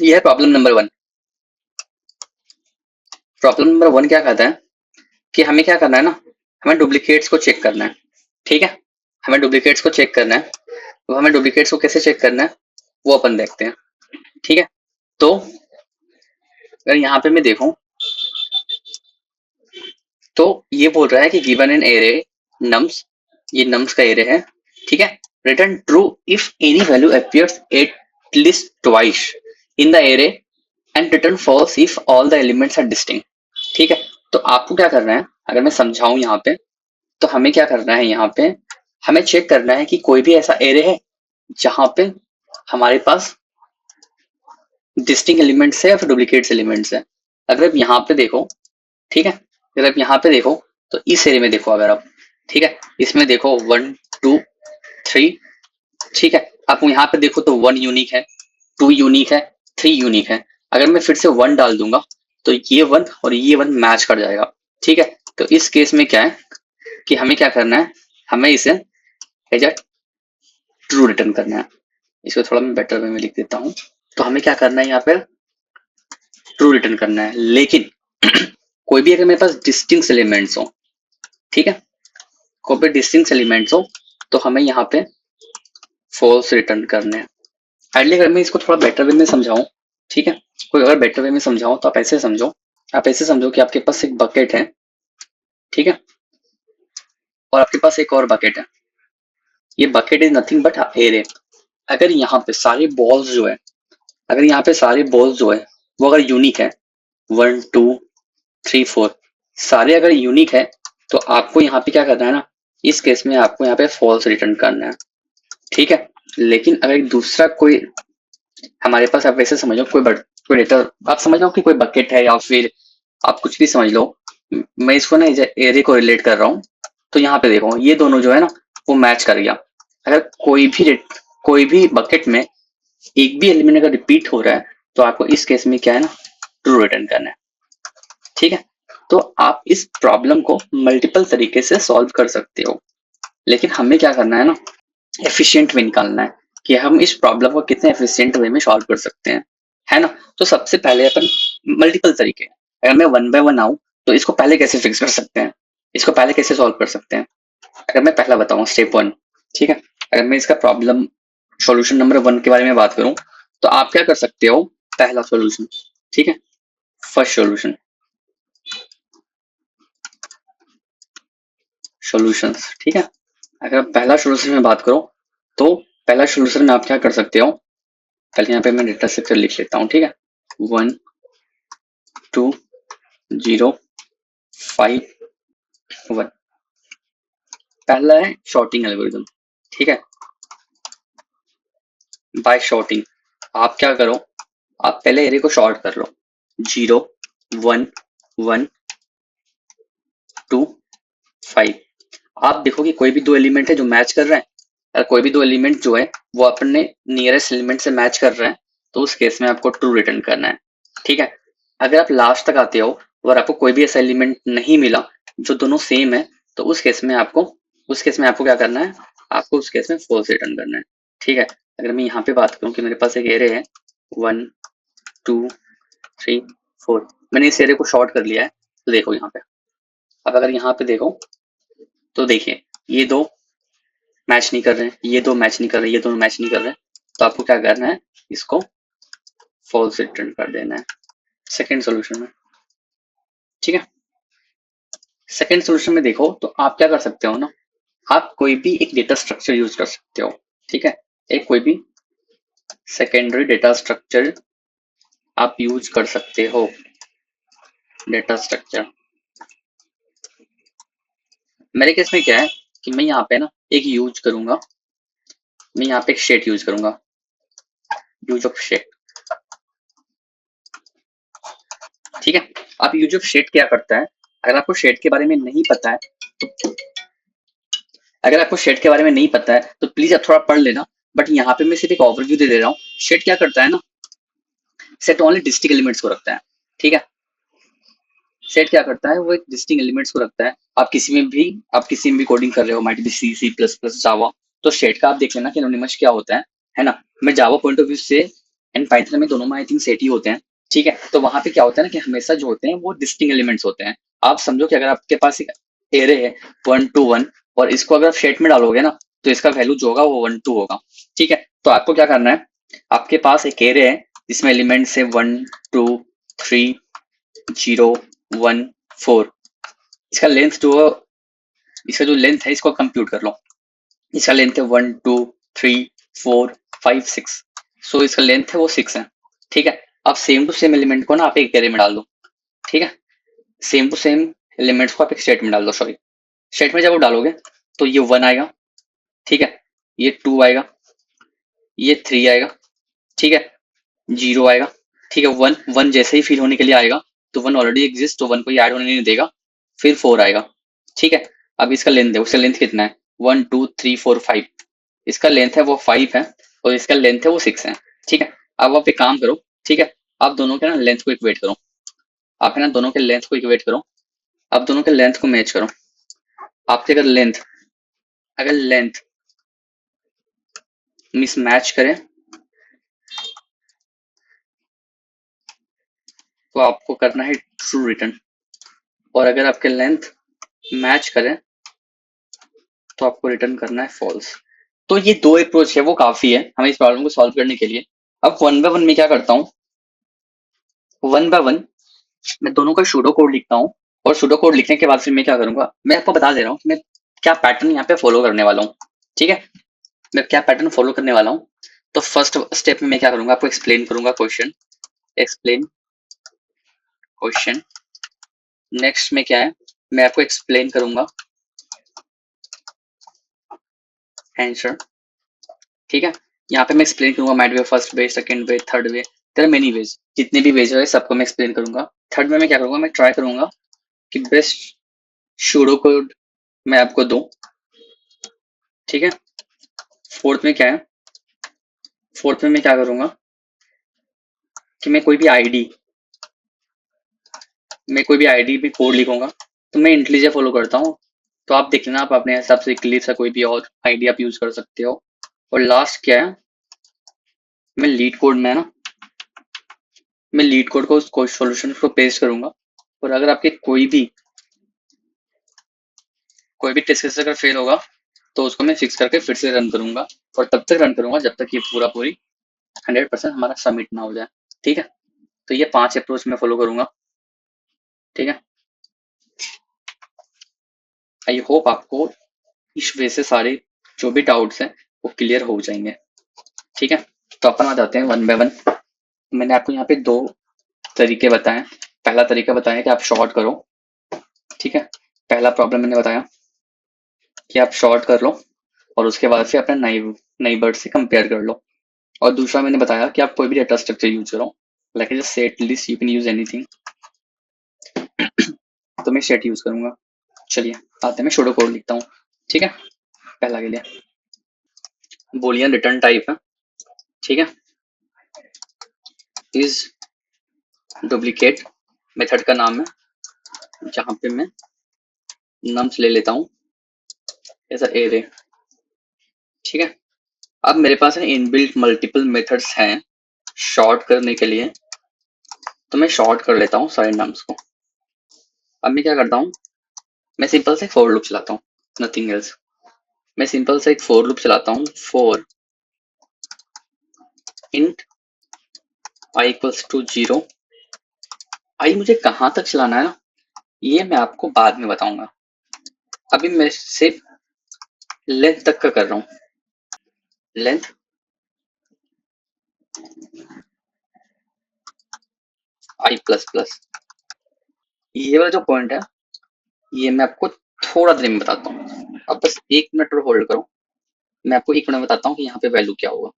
ये है problem number 1। Problem number 1 क्या कहता है कि हमें क्या करना है ना, हमें डुप्लीकेट्स को चेक करना है। ठीक है, हमें डुप्लीकेट्स को चेक करना है। तो हमें डुप्लीकेट्स को कैसे चेक करना है वो अपन देखते हैं। ठीक है, तो अगर यहाँ पे मैं देखूं तो ये बोल रहा है कि गिवन एन एरे नम्स, ये नम्स का एरे है। ठीक है, return true if any value appears at least twice in the array and return false if all the elements are distinct. ठीक है, तो आपको क्या करना है, अगर मैं समझाऊं यहाँ पे, तो हमें क्या करना है, यहाँ पे हमें चेक करना है कि कोई भी ऐसा एरे है जहां पे हमारे पास डिस्टिंक्ट एलिमेंट्स है या फिर डुप्लीकेट्स एलिमेंट्स है। अगर आप यहाँ पे देखो, ठीक है, अगर आप यहाँ पे देखो तो इस एरे में देखो, अगर आप, ठीक है, इसमें देखो 1 2 3। ठीक है, आप यहाँ पे देखो तो 1 यूनिक है, 2 यूनिक है, 3 यूनिक है। अगर मैं फिर से 1 डाल दूंगा तो ये 1 और ये 1 मैच कर जाएगा। ठीक है, तो इस केस में क्या है कि हमें क्या करना है, हमें इसे एज अ ट्रू रिटर्न करना है। इसको थोड़ा मैं बेटर वे में लिख देता हूँ। तो हमें क्या करना है, यहाँ पे ट्रू रिटर्न करना है, लेकिन कोई भी अगर मेरे पास डिस्टिंक्ट एलिमेंट्स हो, ठीक है, कोई भी डिस्टिंक्ट एलिमेंट्स हो तो हमें यहाँ पे फॉल्स रिटर्न करने हैं। आइडली अगर मैं इसको थोड़ा बेटर वे में समझाऊं, ठीक है, कोई अगर बेटर वे में समझाऊं तो आप ऐसे समझो, आप ऐसे समझो कि आपके पास एक बकेट है, ठीक है, और आपके पास एक और बकेट है। ये bucket is nothing but array. अगर यहाँ पे सारे बॉल्स जो है, अगर यहाँ पे सारे बॉल्स जो है वो अगर यूनिक है, 1 2 3 4 सारे अगर यूनिक है, तो आपको यहाँ पे क्या करना है ना, इस केस में आपको यहाँ पे फॉल्स रिटर्न करना है। ठीक है, लेकिन अगर एक दूसरा कोई हमारे पास, आप वैसे समझ लो कोई डेटा, आप समझ लो कि कोई बकेट है या फिर आप कुछ भी समझ लो, मैं इसको ना एरे को रिलेट कर रहा हूँ। तो यहाँ पे देखो ये दोनों जो है ना वो मैच कर गया। अगर कोई भी बकेट में एक भी एलिमेंट अगर रिपीट हो रहा है तो आपको इस केस में क्या है ना, ट्रू रिटर्न करना है। ठीक है, तो आप इस प्रॉब्लम को मल्टीपल तरीके से सॉल्व कर सकते हो, लेकिन हमें क्या करना है ना, एफिशिएंट वे निकालना है कि हम इस प्रॉब्लम को कितने एफिशिएंट वे में सॉल्व कर सकते हैं, है ना। तो सबसे पहले अपन मल्टीपल तरीके, अगर मैं 1 बाय 1 आऊं तो इसको पहले कैसे फिक्स कर सकते हैं, इसको पहले कैसे सॉल्व कर सकते हैं। अगर मैं पहला बताऊं स्टेप 1, ठीक है, अगर मैं इसका प्रॉब्लम सॉल्यूशन नंबर 1 के बारे में बात करूं तो आप क्या कर सकते हो, पहला सॉल्यूशन, ठीक है, फर्स्ट सॉल्यूशन, सॉल्यूशंस, ठीक है। अगर आप पहला सॉल्यूशन में बात करो तो पहला सॉल्यूशन में आप क्या कर सकते हो, पहले यहाँ पे मैं डेटा स्ट्रक्चर लिख लेता हूँ, ठीक है, 1 2 0 5 1। पहला है शॉर्टिंग एल्गोरिथम, ठीक है, बाय शॉर्टिंग। आप क्या करो, आप पहले एरे को शॉर्ट कर लो, 0 1 1 2 5। आप देखो कि कोई भी दो एलिमेंट है जो मैच कर रहे हैं, अगर कोई भी दो एलिमेंट जो है वो अपने नियरेस्ट एलिमेंट से मैच कर रहे हैं तो उस केस में आपको ट्रू रिटर्न करना है। ठीक है, अगर आप लास्ट तक आते हो और आपको कोई भी ऐसा एलिमेंट नहीं मिला जो दोनों सेम है तो उस केस में आपको क्या करना है, आपको उस केस में फॉल्स रिटर्न करना है। ठीक है, अगर मैं यहाँ पे बात करूँ कि मेरे पास एक एरे है 1 2 3 4, मैंने इस एरे को शॉर्ट कर लिया है। तो देखो यहाँ पे, अब अगर यहाँ पे देखो तो देखिए ये दो मैच नहीं कर रहे हैं, ये दो मैच नहीं कर रहे हैं, ये दोनों मैच नहीं कर रहे हैं, तो आपको क्या करना है, इसको फॉल्स रिटर्न कर देना है सेकेंड सोल्यूशन में। ठीक है, सेकेंड सोल्यूशन में देखो तो आप क्या कर सकते हो ना, आप कोई भी एक डेटा स्ट्रक्चर यूज कर सकते हो। ठीक है, एक कोई भी सेकेंडरी डेटा स्ट्रक्चर आप यूज कर सकते हो। डेटा स्ट्रक्चर मेरे केस में क्या है कि मैं यहाँ पे ना एक यूज करूंगा, मैं यहाँ पे एक शेड यूज करूंगा, यूज ऑफ शेड। ठीक है, अब यूज ऑफ शेड क्या करता है, अगर आपको शेड के बारे में नहीं पता है तो, अगर आपको शेड के बारे में नहीं पता है तो प्लीज आप थोड़ा पढ़ लेना, बट यहाँ पे मैं सिर्फ एक ओवरव्यू दे रहा हूँ। शेड क्या करता है ना, सेट ओनली डिस्टिंक्ट एलिमेंट्स को रखता है। ठीक है, सेट क्या करता है, वो एक डिस्टिंक्ट एलिमेंट्स को रखता है। आप किसी में भी कोडिंग कर रहे हो, might be C C plus plus Java, तो शेड का आप देख लेना कि एनोनिमस क्या होता है ना। मैं जावा पॉइंट ऑफ व्यू से एंड पाइथन में दोनों में आई थिंक सेट ही होते हैं। ठीक है, तो वहां पे क्या होता है ना कि हमेशा जो होते हैं वो डिस्टिंक्ट एलिमेंट्स होते हैं। आप समझो कि अगर आपके पास एक एरे है 1 to 1, और इसको अगर आप सेट में डालोगे ना तो इसका वैल्यू जो होगा वो 1 2 होगा। ठीक है, तो आपको क्या करना है, आपके पास एक एरे है जिसमें एलिमेंट्स है 1 2 3 0 1 4। इसका लेंथ जो, इसका जो लेंथ है इसको कंप्यूट कर लो। इसका लेंथ है 1 2 3 4 5 6। सो इसका लेंथ है वो 6 है। ठीक है, अब सेम टू सेम एलिमेंट को ना आप एक एरे में डाल दो। ठीक है, सेम टू सेम एलिमेंट्स को आप एक सेट में डाल दो, सॉरी। सेट में जब वो डालोगे तो ये 1 आएगा। ठीक है, ये 2 आएगा, ये 3 आएगा। ठीक है, 0 आएगा। ठीक है, 1 1 जैसे ही फिल होने के लिए आएगा तो 1 ऑलरेडी एग्जिस्ट, तो 1 को ऐड होने नहीं देगा। फिर 4 आएगा। ठीक है, अब इसका लेंथ है, उसका लेंथ कितना है, 1 2 3 4 5। इसका लेंथ है वो 5 है, और इसका लेंथ है वो 6 है। ठीक है, अब आप एक काम करो। ठीक है, आप दोनों के ना लेंथ को इक्वेट करो। आप है ना दोनों के लेंथ को इक्वेट करो। आप दोनों के लेंथ को मैच करो। आपके अगर लेंथ मिसमैच करे तो आपको करना है ट्रू रिटर्न, और अगर आपके लेंथ मैच करे तो आपको रिटर्न करना है फॉल्स। तो ये दो अप्रोच है वो काफी है हमें इस प्रॉब्लम को सॉल्व करने के लिए। अब वन बाय वन में क्या करता हूँ, वन बाय वन मैं दोनों का सूडो कोड लिखता हूँ। और सूडो कोड लिखने के बाद फिर मैं क्या करूंगा, मैं आपको बता दे रहा हूँ कि मैं क्या पैटर्न यहाँ पे फॉलो करने वाला हूँ। ठीक है, मैं क्या पैटर्न फॉलो करने वाला हूँ। तो फर्स्ट स्टेप में मैं क्या करूंगा, आपको एक्सप्लेन करूंगा क्वेश्चन। Explain question. नेक्स्ट में क्या है, मैं आपको एक्सप्लेन करूंगा आंसर। ठीक है, यहाँ पे मैं एक्सप्लेन करूंगा might way first way, second way, third way. There are many ways, जितने भी वेज है सबको मैं एक्सप्लेन करूंगा। थर्ड में मैं क्या करूंगा, मैं ट्राई करूंगा कि बेस्ट शूडो कोड मैं आपको दूं। ठीक है, फोर्थ में क्या है, फोर्थ में मैं क्या करूंगा कि मैं कोई भी आईडी में कोड लिखूंगा। तो मैं इंटेलिजे फॉलो करता हूँ। तो आप देख लेना, आप अपने हिसाब से क्लियर सा कोई भी और आईडी आप यूज कर सकते हो। और लास्ट क्या है, मैं लीड कोड में ना मैं लीड कोड को सॉल्यूशन को पेस्ट करूंगा। और अगर आपके कोई भी टेस्ट केस अगर फेल होगा तो उसको मैं फिक्स करके फिर से रन करूंगा। और तब तक रन करूंगा जब तक ये पूरी 100% हमारा सबमिट ना हो जाए। ठीक है, तो ये 5 अप्रोच मैं फॉलो करूंगा। ठीक है, आई होप आपको इस वे से सारे जो भी डाउट्स हैं वो क्लियर हो जाएंगे। ठीक है, तो अपन आ जाते हैं वन बाय वन। मैंने आपको यहाँ पे 2 तरीके बताए। पहला तरीका बताया कि आप शॉर्ट करो। ठीक है, पहला प्रॉब्लम मैंने बताया कि आप शॉर्ट कर लो और उसके बाद फिर अपने नई वर्ड से कंपेयर कर लो। और दूसरा मैंने बताया कि आप कोई भी डेटा स्ट्रक्चर यूज करो, like just set list, you can use anything. तो मैं सेट यूज करूंगा। चलिए आते हैं, मैं शूडो कोड लिखता हूँ। ठीक है, पहला के लिए बूलियन रिटर्न टाइप है। ठीक है, इज डुप्लीकेट मेथड का नाम है, जहां पे मैं नम्स ले लेता हूँ एज अ एरे। ठीक है, अब मेरे पास है इनबिल्ट मल्टीपल मेथड्स हैं शॉर्ट करने के लिए, तो मैं शॉर्ट कर लेता हूँ सारे नम्स को। अब मैं क्या करता हूँ, मैं सिंपल से फॉर लूप चलाता हूँ, नथिंग एल्स। मैं सिंपल से एक फॉर लूप चलाता हूँ, for int I equals to 0। I मुझे कहाँ तक चलाना है ना, ये मैं आपको बाद में बताऊंगा। अभी मैं सिर्फ लेंथ तक का कर रहा हूँ। लेंथ आई प्लस प्लस, ये वाला जो पॉइंट है ये मैं आपको थोड़ा देर में बताता हूँ। अब बस 1 मिनट और होल्ड करो, मैं आपको 1 मिनट में बताता हूँ कि यहाँ पे वैल्यू क्या होगा।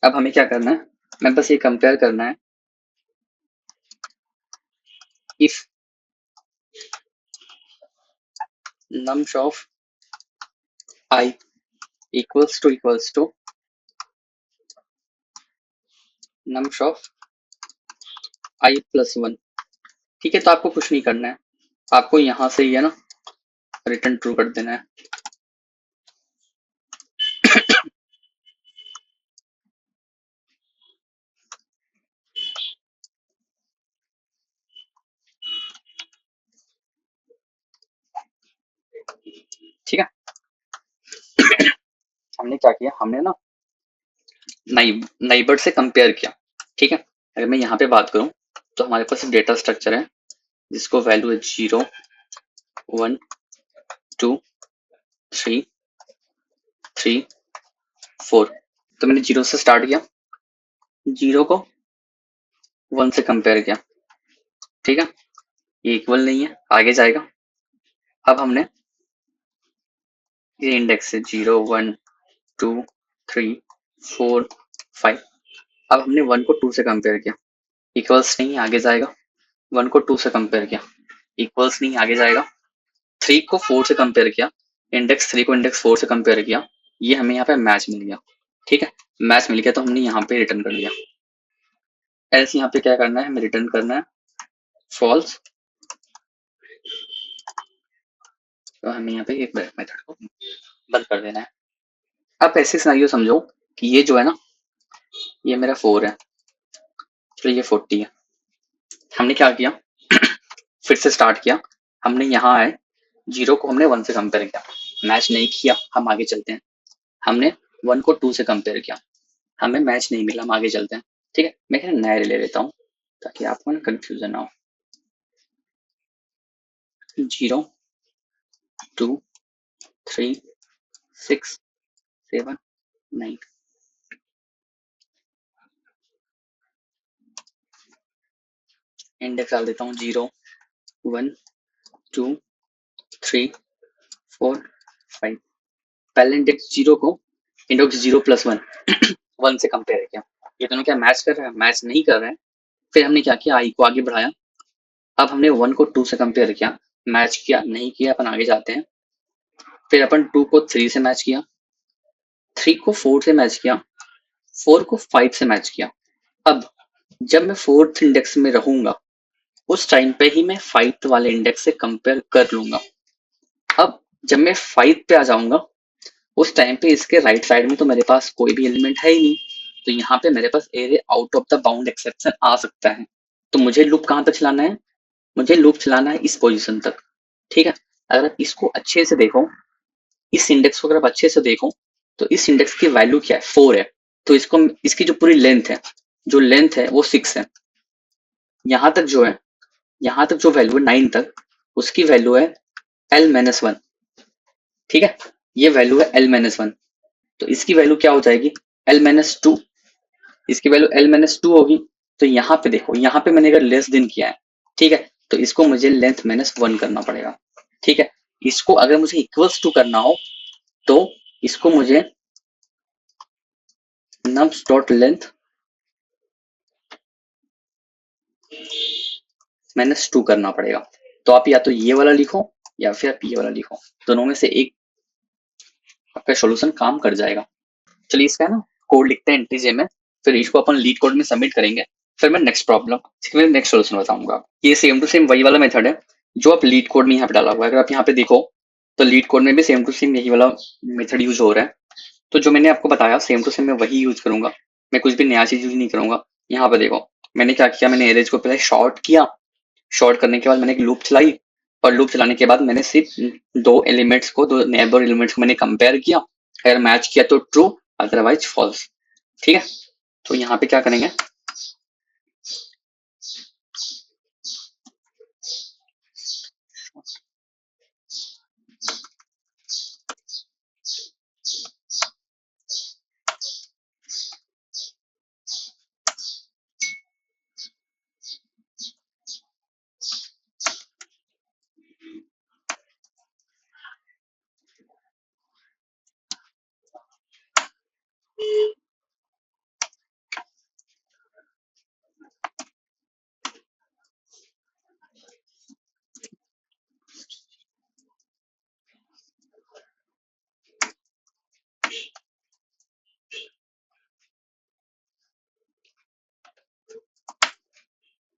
अब हमें क्या करना है, मैं बस ये कंपेयर करना है। If nums of I equals to nums of I plus 1। ठीक है, तो आपको कुछ नहीं करना है, आपको यहाँ से ही है ना रिटर्न ट्रू कर देना है। हमने क्या किया, हमने ना नाइबर से कंपेयर किया। ठीक है, अगर मैं यहाँ पे बात करूँ तो हमारे पास डेटा स्ट्रक्चर है जिसको वैल्यू है 0 1 2 3 3 4। तो मैंने 0 से स्टार्ट किया, 0 को 1 से कंपेयर किया। ठीक है, ये इक्वल नहीं है, आगे जाएगा। अब हमने ये इंडेक्स है 0 1 2 3 4 5। अब हमने 1 को 2 से कंपेयर किया, इक्वल्स नहीं, आगे जाएगा। 1 को 2 से कंपेयर किया, इक्वल्स नहीं, आगे जाएगा। 3 को 4 से कंपेयर किया, इंडेक्स 3 को इंडेक्स 4 से कंपेयर किया, ये हमें यहाँ पे मैच मिल गया। ठीक है, मैच मिल गया तो हमने यहाँ पे रिटर्न कर लिया। एल्स यहाँ पे क्या करना है, हमें रिटर्न करना है फॉल्स। तो हमें यहाँ पे एक मेथड को बंद कर देना है। अब ऐसे सिनेरियो समझो कि ये जो है ना, ये मेरा 4 है, तो ये 40 है। हमने क्या किया, फिर से स्टार्ट किया। हमने यहाँ आए, 0 को हमने 1 से कंपेयर किया, मैच नहीं किया, हम आगे चलते हैं। हमने 1 को 2 से कंपेयर किया, हमें मैच नहीं मिला, हम आगे चलते हैं। ठीक है, मैं क्या नया ले लेता हूँ ताकि आपको ना कंफ्यूजन ना हो। 0 2 3 6 7 9। इंडेक्स डाल देता हूँ 0 1 2 3 4 5। पहले इंडेक्स 0 को इंडेक्स 0 प्लस 1 1 से कंपेयर किया, ये दोनों क्या मैच कर रहे हैं, मैच नहीं कर रहे हैं। फिर हमने क्या किया, आई को आगे बढ़ाया। अब हमने 1 को 2 से कंपेयर किया, मैच किया नहीं किया, अपन आगे जाते हैं। फिर अपन 2 को 3 से मैच किया, 3 को 4 से मैच किया, 4 को 5 से मैच किया। अब जब मैं 4th इंडेक्स में रहूंगा उस टाइम पे ही मैं 5th वाले इंडेक्स से कंपेयर कर लूंगा। अब जब मैं 5 पे आ जाऊंगा उस टाइम पे इसके राइट साइड में तो मेरे पास कोई भी एलिमेंट है ही नहीं, तो यहाँ पे मेरे पास array out of the bound exception आ सकता है। तो मुझे लूप कहाँ तक चलाना है, मुझे लूप चलाना है इस पोजीशन तक। ठीक है, अगर आप इसको अच्छे से देखो, इस इंडेक्स को अगर आप अच्छे से देखो तो इस इंडेक्स की वैल्यू क्या है, 4 है। तो इसको, इसकी जो पूरी लेंथ है, जो लेंथ है वो 6 है। यहाँ तक जो है, यहाँ तक जो वैल्यू है 9 तक, उसकी वैल्यू है l-1। ठीक है, ये वैल्यू है l-1। तो इसकी वैल्यू क्या हो जाएगी, l-2। इसकी वैल्यू l-2 होगी। तो यहाँ पे देखो, यहाँ पे मैंने अगर लेस देन किया है, ठीक है, तो इसको मुझे लेंथ -1 करना पड़ेगा। ठीक है, इसको अगर मुझे इक्वल्स टू करना हो तो इसको मुझे nums डॉट लेंथ -2 करना पड़ेगा। तो आप या तो ये वाला लिखो या फिर आप ये वाला लिखो, दोनों में से एक आपका सॉल्यूशन काम कर जाएगा। चलिए इसका ना कोड लिखते हैं इंटीजर में, फिर इसको अपन लीड कोड में सबमिट करेंगे। फिर मैं नेक्स्ट प्रॉब्लम, इसके मैं नेक्स्ट सॉल्यूशन बताऊंगा। ये सेम टू सेम वही वाला मेथड है जो आप लीड कोड में यहाँ पे डाला हुआ है। अगर आप यहाँ पे देखो तो लीड कोड में भी सेम टू सेम यही वाला मेथड यूज हो रहा है। तो जो मैंने आपको बताया सेम टू सेम मैं वही यूज करूंगा, मैं कुछ भी नया चीज यूज नहीं करूंगा। यहाँ पे देखो मैंने क्या किया, मैंने एरेज को पहले शॉर्ट किया, शॉर्ट करने के बाद मैंने एक लूप चलाई, और लूप चलाने के बाद मैंने सिर्फ दो एलिमेंट्स को, दो नेबर एलिमेंट्स को मैंने कंपेयर किया। अगर मैच किया तो ट्रू, अदरवाइज फॉल्स। ठीक है, तो यहाँ पे क्या करेंगे,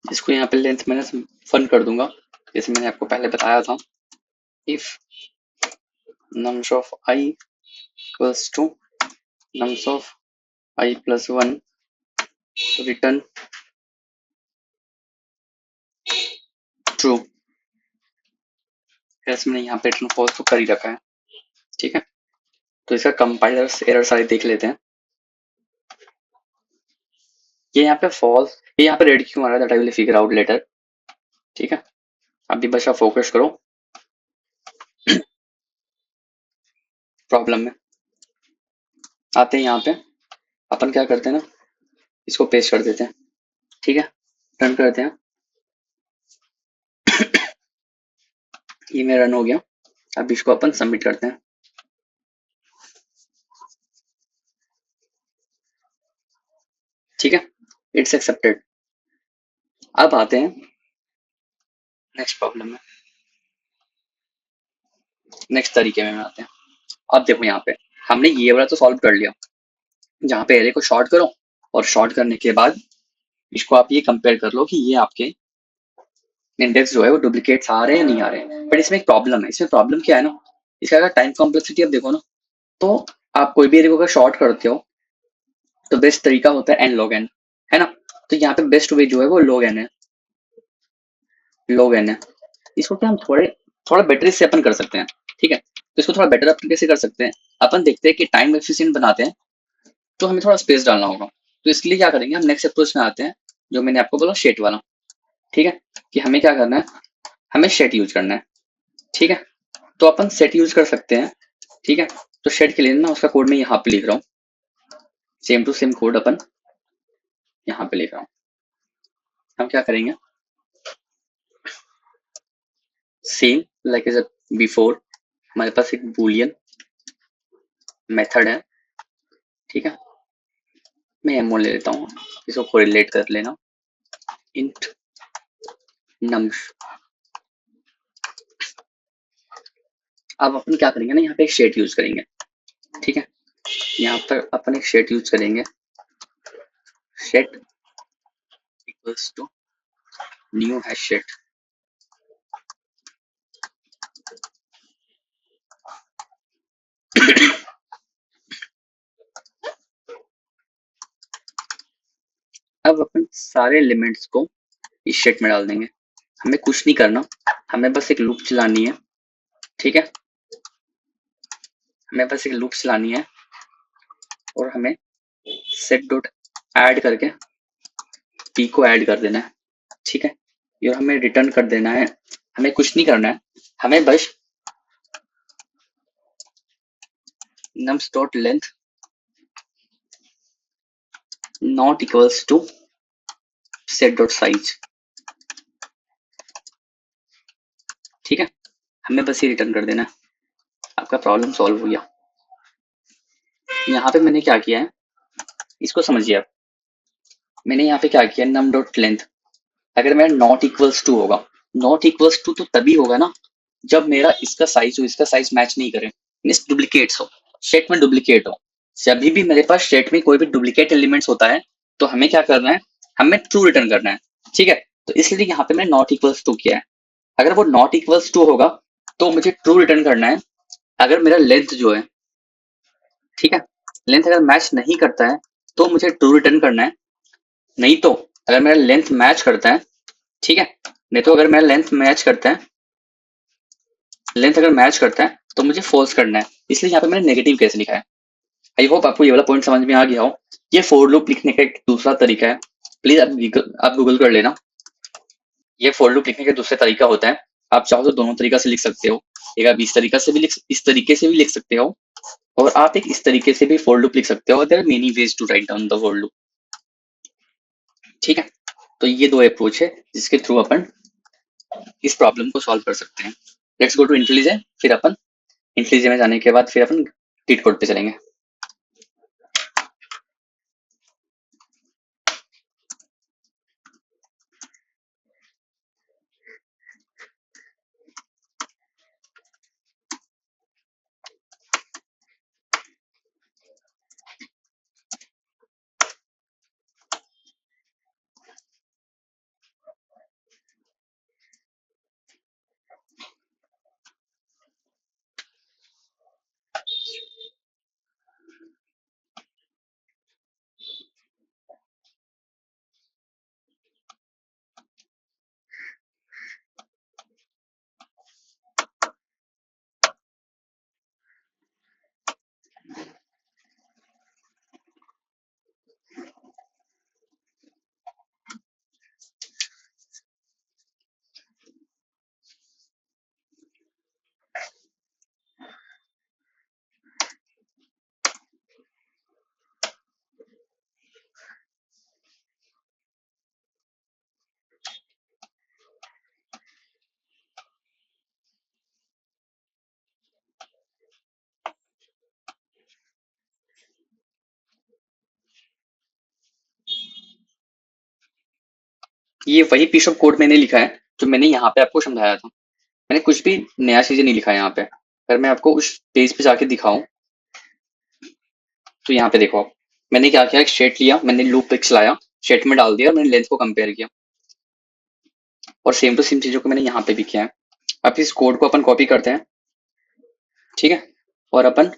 इसको यहाँ पे लेंथ मैंने फन कर दूंगा, जैसे मैंने आपको पहले बताया था। If nums of I equals to nums of I plus 1 return true. मैंने यहाँ पे रिटर्न फॉल्स तो कर ही रखा है। ठीक है, तो इसका कंपाइलर एरर सारे देख लेते हैं। ये यहाँ पे फॉल्स, ये यहाँ पे रेड क्यों आ रहा है, that I will figure out later. ठीक है, अभी बस आप फोकस करो प्रॉब्लम में। आते हैं यहाँ पे, अपन क्या करते हैं ना, इसको पेस्ट कर देते हैं। ठीक है, रन करते हैं। ये मेरा रन हो गया। अब इसको अपन सबमिट करते हैं। ठीक है, इट्स एक्सेप्टेड। अब आते हैं नेक्स्ट प्रॉब्लम में, नेक्स्ट तरीके में आते हैं। अब देखो यहाँ पे हमने ये वाला तो सॉल्व कर लिया, जहाँ पे एरे को शॉर्ट करो और शॉर्ट करने के बाद इसको आप ये कंपेयर कर लो कि ये आपके इंडेक्स जो है वो डुप्लीकेट्स आ रहे हैं नहीं आ रहे हैं। बट इसमें एक प्रॉब्लम है। इसमें प्रॉब्लम क्या है ना, इसका अगर टाइम कॉम्प्लेक्सिटी आप देखो ना, तो आप कोई भी एरे को अगर शॉर्ट करते हो तो बेस्ट तरीका होता है एन लॉग एन, है ना। तो यहाँ पे बेस्ट वे जो है वो लॉग एन है, लॉग एन है। इसको क्या हम थोड़े थोड़ा बेटर से अपन कर सकते हैं। ठीक है, तो इसको थोड़ा बेटर अपन कैसे कर सकते हैं, अपन देखते हैं कि टाइम एफिशिएंट बनाते हैं तो हमें थोड़ा स्पेस डालना होगा। तो इसके लिए क्या करेंगे, हम नेक्स्ट अप्रोच में आते हैं, जो मैंने आपको बोला शेट वाला। ठीक है, कि हमें क्या करना है, हमें शेट यूज करना है। ठीक है, तो अपन सेट यूज कर सकते हैं। ठीक है, तो शेट के लिए ना उसका कोड मैं यहाँ पे लिख रहा हूँ, सेम टू सेम कोड अपन यहाँ पे लिख रहा हूँ। हम क्या करेंगे, सेम लाइक एज बिफोर, हमारे पास एक बूलियन मेथड है। ठीक है, मैं एमओ ले लेता हूँ, इसको कोरिलेट कर लेना, इंट नम्स। अब अपन क्या करेंगे ना, यहाँ पे एक शेट यूज करेंगे। ठीक है, यहाँ पर अपन एक शेट यूज करेंगे, शेट इक्वल्स टू न्यू हैश शेट। अब अपन सारे एलिमेंट्स को इस शेट में डाल देंगे। हमें कुछ नहीं करना, हमें बस एक लूप चलानी है। ठीक है, हमें बस एक लूप चलानी है और हमें सेट डॉट ऐड करके पी को ऐड कर देना है। ठीक है, ये हमें रिटर्न कर देना है। हमें कुछ नहीं करना है, हमें बस nums dot length not equals to set dot size. ठीक है, हमें बस ये रिटर्न कर देना है, आपका प्रॉब्लम सॉल्व हो गया। यहाँ पे मैंने क्या किया है, इसको समझिए आप। मैंने यहाँ पे क्या किया, num डॉट लेंथ, अगर मेरा नॉट इक्वल्स टू होगा, नॉट इक्वल्स टू तो तभी होगा ना जब मेरा इसका साइज हो इसका साइज मैच नहीं करे, मीन्स डुप्लीकेट्स हो, शेट में डुप्लीकेट हो। जब भी मेरे पास शेट में कोई भी डुप्लीकेट एलिमेंट्स होता है तो हमें क्या करना है, हमें ट्रू रिटर्न करना है। ठीक है, तो इसलिए यहाँ पे मैंने नॉट इक्वल्स टू किया है। अगर वो नॉट इक्वल्स टू होगा तो मुझे ट्रू रिटर्न करना है। अगर मेरा लेंथ जो है, ठीक है, लेंथ अगर मैच नहीं करता है तो मुझे ट्रू रिटर्न करना है। नहीं तो अगर मेरा लेंथ मैच करता है, ठीक है, नहीं तो अगर मेरा लेंथ मैच करता है, लेंथ अगर मैच करता है तो मुझे फॉल्स करना है। इसलिए यहाँ पे मैंने नेगेटिव केस लिखा है। आई होप आपको ये वाला पॉइंट समझ में आ गया हो। ये फोर लूप लिखने का एक दूसरा तरीका है, प्लीज आप गूगल कर लेना। ये फोर लूप लिखने का दूसरा तरीका होता है, आप चाहो तो दोनों तरीका से लिख सकते हो। एक आप इस तरीका से भी इस तरीके से भी लिख सकते हो, और आप एक इस तरीके से भी फोर लूप लिख सकते हो। There are many ways to write down the for loop. ठीक है, तो ये दो अप्रोच है जिसके थ्रू अपन इस प्रॉब्लम को सॉल्व कर सकते हैं। लेट्स गो टू इंटेलिजे, फिर अपन इंटेलिजे में जाने के बाद फिर अपन टीट कोड पे चलेंगे। ये वही पीस ऑफ कोड मैंने लिखा है जो मैंने यहाँ पे आपको समझाया था। मैंने कुछ भी नया चीजें नहीं लिखा है यहाँ पे। अगर मैं आपको उस पेज पे जाके दिखाऊं तो यहाँ पे देखो आप, मैंने क्या किया, एक स्टेट लिया, मैंने लूप पिक्स लाया, स्टेट में डाल दिया और मैंने लेंथ को कंपेयर किया, और सेम टू सेम चीजों को मैंने यहाँ पे भी किया है। अब इस कोड को अपन कॉपी करते हैं, ठीक है, और अपन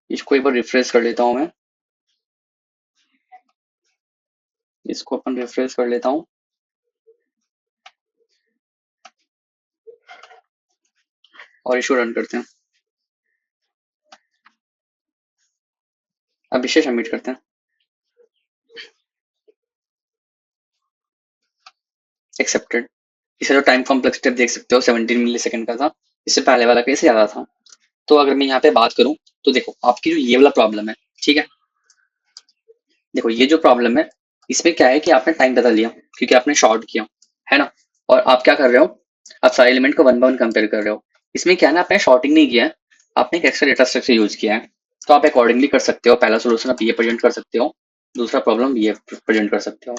इसको एक बार रिफ्रेश कर लेता हूँ मैं, इसको अपन रिफ्रेश कर लेता हूँ और इसको रन करते हैं। अब इसे सबमिट करते हैं। एक्सेप्टेड। इसे जो टाइम कॉम्प्लेक्स स्टेप देख सकते हो 17 मिली सेकंड का था, इससे पहले वाला कैसे ज्यादा था। तो अगर मैं यहाँ पे बात करूँ तो देखो आपकी जो ये वाला प्रॉब्लम है, ठीक है, देखो ये जो प्रॉब्लम है इसमें क्या है कि आपने टाइम बदल लिया क्योंकि आपने शॉर्ट किया, है ना, और आप क्या कर रहे हो, आप सारे एलिमेंट को वन बाय वन कंपेयर कर रहे हो। इसमें क्या है ना, आपने शॉर्टिंग नहीं किया है, आपने एक एक्स्ट्रा डेटा स्ट्रक्चर यूज किया है। तो आप अकॉर्डिंगली कर सकते हो, पहला सोल्यूशन आप ये प्रेजेंट कर सकते हो, दूसरा प्रॉब्लम ये प्रेजेंट कर सकते हो।